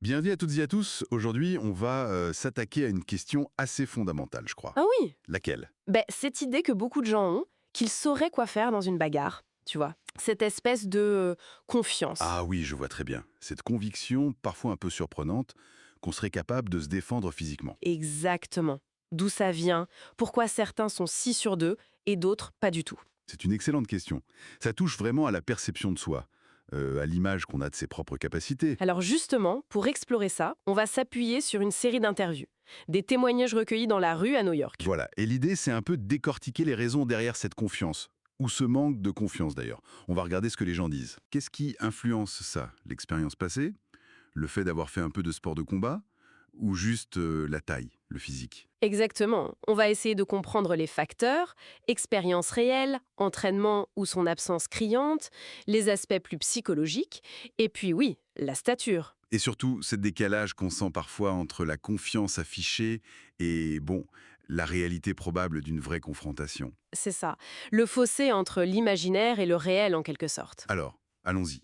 Bienvenue à toutes et à tous. Aujourd'hui, on va s'attaquer à une question assez fondamentale, je crois. Ah oui. Laquelle? Cette idée que beaucoup de gens ont, qu'ils sauraient quoi faire dans une bagarre, tu vois. Cette espèce de confiance. Ah oui, je vois très bien. Cette conviction, parfois un peu surprenante, qu'on serait capable de se défendre physiquement. Exactement. D'où ça vient, pourquoi certains sont si sûrs d'eux et d'autres pas du tout. C'est une excellente question. Ça touche vraiment à la perception de soi, à l'image qu'on a de ses propres capacités. Alors justement, pour explorer ça, on va s'appuyer sur une série d'interviews. Des témoignages recueillis dans la rue à New York. Voilà. Et l'idée, c'est un peu de décortiquer les raisons derrière cette confiance. Ou ce manque de confiance d'ailleurs. On va regarder ce que les gens disent. Qu'est-ce qui influence ça? L'expérience passée? Le fait d'avoir fait un peu de sport de combat? Ou juste la taille, le physique? Exactement. On va essayer de comprendre les facteurs, expérience réelle, entraînement ou son absence criante, les aspects plus psychologiques, et puis oui, la stature. Et surtout, ce décalage qu'on sent parfois entre la confiance affichée et, bon, la réalité probable d'une vraie confrontation. C'est ça. Le fossé entre l'imaginaire et le réel en quelque sorte. Alors, allons-y.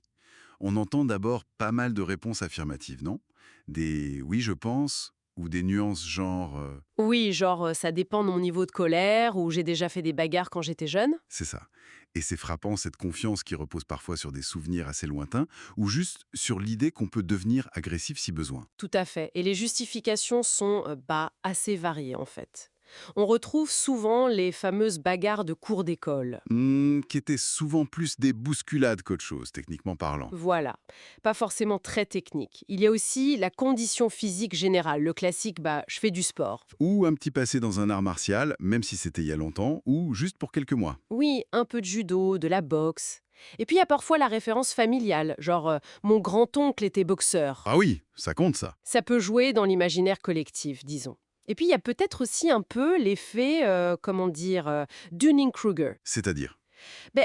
On entend d'abord pas mal de réponses affirmatives, non? Des «oui, je pense» ou des nuances genre Oui, genre ça dépend de mon niveau de colère ou j'ai déjà fait des bagarres quand j'étais jeune. c'est ça. Et c'est frappant cette confiance qui repose parfois sur des souvenirs assez lointains ou juste sur l'idée qu'on peut devenir agressif si besoin. Tout à fait. Et les justifications sont assez variées en fait. On retrouve souvent les fameuses bagarres de cours d'école. Qui étaient souvent plus des bousculades qu'autre chose, techniquement parlant. Voilà, pas forcément très technique. Il y a aussi la condition physique générale, le classique je fais du sport. Ou un petit passé dans un art martial, même si c'était il y a longtemps, ou juste pour quelques mois. Oui, un peu de judo, de la boxe. Et puis il y a parfois la référence familiale, genre mon grand-oncle était boxeur. Ah oui, ça compte ça. Ça peut jouer dans l'imaginaire collectif, disons. Et puis il y a peut-être aussi un peu l'effet, Dunning-Kruger. C'est-à-dire,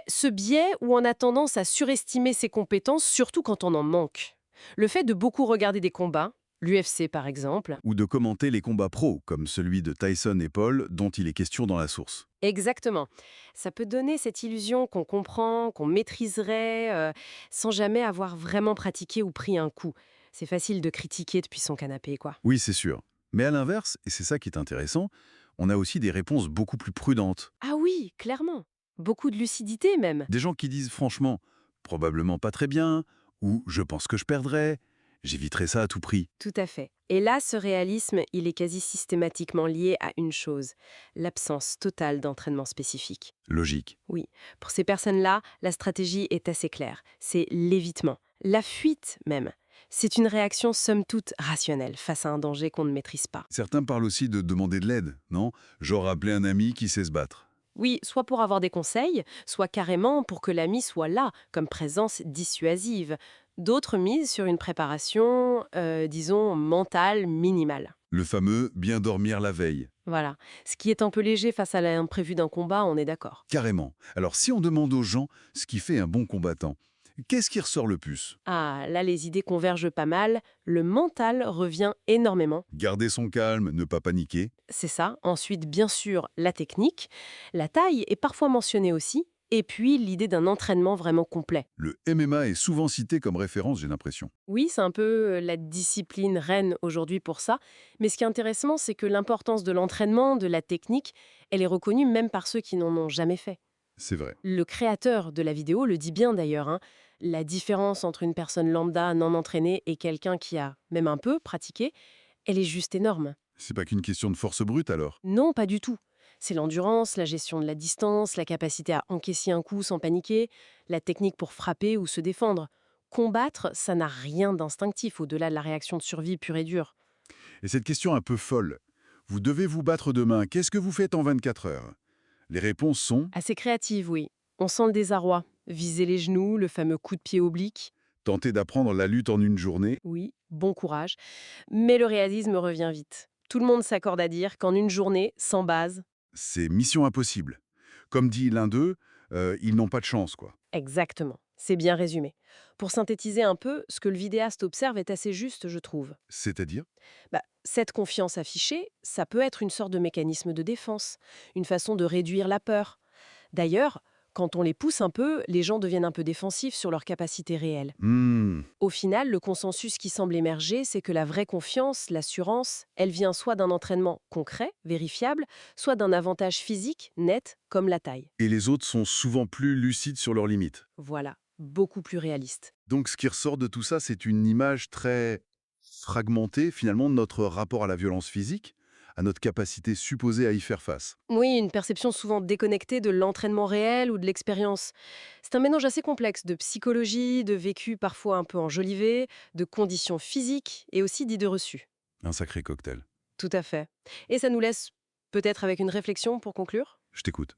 Ce biais où on a tendance à surestimer ses compétences, surtout quand on en manque. Le fait de beaucoup regarder des combats, l'UFC par exemple. ou de commenter les combats pros, comme celui de Tyson et Paul, dont il est question dans la source. Exactement. Ça peut donner cette illusion qu'on comprend, qu'on maîtriserait, sans jamais avoir vraiment pratiqué ou pris un coup. C'est facile de critiquer depuis son canapé, quoi. Oui, c'est sûr. Mais à l'inverse, et c'est ça qui est intéressant, on a aussi des réponses beaucoup plus prudentes. Ah oui, clairement. Beaucoup de lucidité même. Des gens qui disent franchement, probablement pas très bien, ou je pense que je perdrai, j'éviterai ça à tout prix. Tout à fait. Et là, ce réalisme, il est quasi systématiquement lié à une chose, l'absence totale d'entraînement spécifique. Logique. Oui, pour ces personnes-là, la stratégie est assez claire. C'est l'évitement, la fuite même. C'est une réaction somme toute rationnelle face à un danger qu'on ne maîtrise pas. Certains parlent aussi de demander de l'aide, non? Genre appeler un ami qui sait se battre. Oui, soit pour avoir des conseils, soit carrément pour que l'ami soit là, comme présence dissuasive. D'autres misent sur une préparation, disons, mentale minimale. Le fameux bien dormir la veille. Voilà. Ce qui est un peu léger face à l'imprévu d'un combat, on est d'accord. Carrément. Alors si on demande aux gens ce qui fait un bon combattant, qu'est-ce qui ressort le plus? Ah, là, les idées convergent pas mal. Le mental revient énormément. Garder son calme, ne pas paniquer. C'est ça. Ensuite, bien sûr, la technique. La taille est parfois mentionnée aussi. Et puis, l'idée d'un entraînement vraiment complet. Le MMA est souvent cité comme référence, j'ai l'impression. Oui, c'est un peu la discipline reine aujourd'hui pour ça. Mais ce qui est intéressant, c'est que l'importance de l'entraînement, de la technique, elle est reconnue même par ceux qui n'en ont jamais fait. C'est vrai. Le créateur de la vidéo le dit bien d'ailleurs, hein. La différence entre une personne lambda non entraînée et quelqu'un qui a même un peu pratiqué, elle est juste énorme. C'est pas qu'une question de force brute alors. Non, pas du tout. C'est l'endurance, la gestion de la distance, la capacité à encaisser un coup sans paniquer, la technique pour frapper ou se défendre. Combattre, ça n'a rien d'instinctif au-delà de la réaction de survie pure et dure. Et cette question un peu folle. Vous devez vous battre demain, qu'est-ce que vous faites en 24 heures? Les réponses sont Assez créative, oui. On sent le désarroi. Viser les genoux, le fameux coup de pied oblique. tenter d'apprendre la lutte en une journée. Oui, bon courage. Mais le réalisme revient vite. Tout le monde s'accorde à dire qu'en une journée, sans base, C'est mission impossible. Comme dit l'un d'eux, ils n'ont pas de chance, quoi. exactement. C'est bien résumé. Pour synthétiser un peu, ce que le vidéaste observe est assez juste, je trouve. C'est-à-dire? Cette confiance affichée, ça peut être une sorte de mécanisme de défense, une façon de réduire la peur. D'ailleurs, Quand on les pousse un peu, les gens deviennent un peu défensifs sur leurs capacités réelles. Hmm. Au final, le consensus qui semble émerger, c'est que la vraie confiance, l'assurance, elle vient soit d'un entraînement concret, vérifiable, soit d'un avantage physique, net, comme la taille. Et les autres sont souvent plus lucides sur leurs limites. Voilà, beaucoup plus réaliste. Donc ce qui ressort de tout ça, c'est une image très fragmentée finalement de notre rapport à la violence physique, à notre capacité supposée à y faire face. Oui, une perception souvent déconnectée de l'entraînement réel ou de l'expérience. C'est un mélange assez complexe de psychologie, de vécu parfois un peu enjolivé, de conditions physiques et aussi d'idées reçues. Un sacré cocktail. Tout à fait. Et ça nous laisse peut-être avec une réflexion pour conclure. Je t'écoute.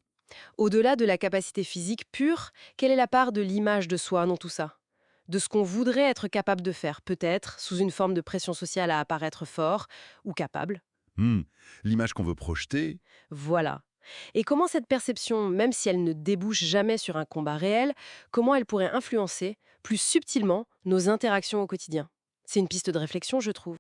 Au-delà de la capacité physique pure, quelle est la part de l'image de soi dans tout ça? De ce qu'on voudrait être capable de faire, peut-être, sous une forme de pression sociale à apparaître fort ou capable? Hmm. L'image qu'on veut projeter, Voilà. Et comment cette perception, même si elle ne débouche jamais sur un combat réel, comment elle pourrait influencer, plus subtilement, nos interactions au quotidien? C'est une piste de réflexion, je trouve.